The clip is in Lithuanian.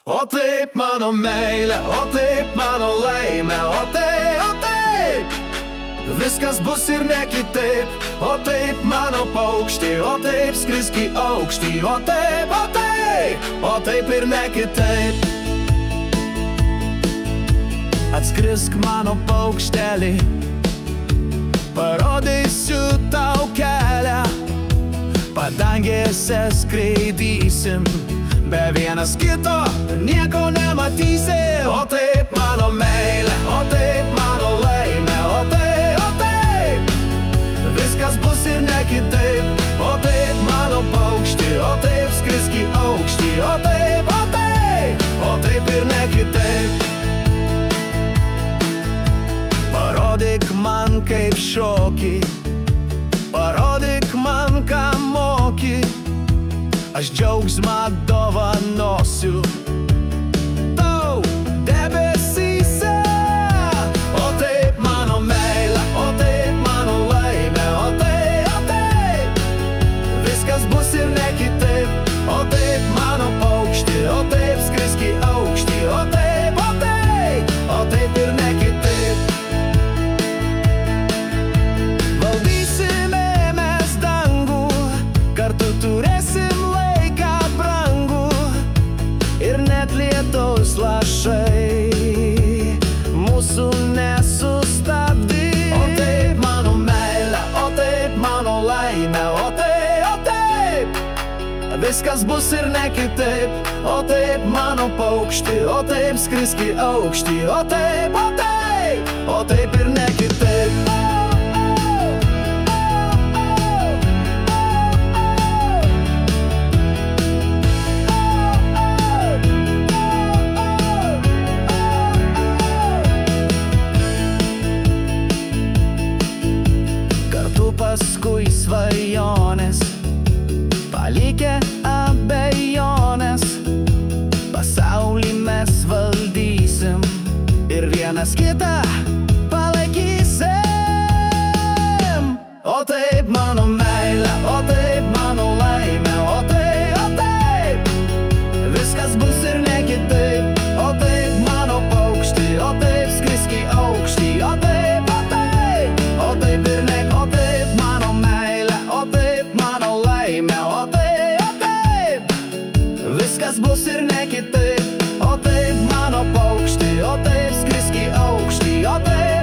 O taip mano meilė, o taip mano laimė, o taip viskas bus ir ne kitaip. O taip mano paukšti, o taip skrisk į aukštį, o taip ir ne kitaip. Atskrisk mano paukštelį, parodysiu tau kelią, padangėse skraidysim, be vienas kito nieko nematysi. O taip mano meilė, o taip mano laimė, o taip viskas bus ir ne kitaip. O taip mano paukšti, o taip skrisk į aukštį, o taip ir ne kitaip. Parodyk man kaip šoki, parodyk man ką moki, aš džiaugsmą dovanosiu tau debesyse. O taip mano meilė, o taip mano laimė, o taip viskas bus ir ne kitaip. O taip mano paukšti, o taip skrisk į aukštį, o taip ir ne kitaip. Valdysime mes dangų, kartu turėsim laiką brangų, ir net lietaus lašai mūsų nesustabdys. O taip mano meilė, o taip mano laimė, o taip viskas bus ir ne kitaip. O taip mano paukšti, o taip skrisk į aukštį, o taip ir ne kitaip. Paskui svajonės, palikę abejonės, pasaulį mes valdysim ir vienas kitą palaikysim. O taip mano meilė, o taip mano laimė, o taip viskas bus ir ne kitaip. O taip mano paukšti, o taip skrisk į aukštį, o taip ir ne. O taip mano meilė, o taip mano laimė, o taip viskas bus ir ne kitaip. O taip mano paukšti, o taip skrisk į aukštį, o taip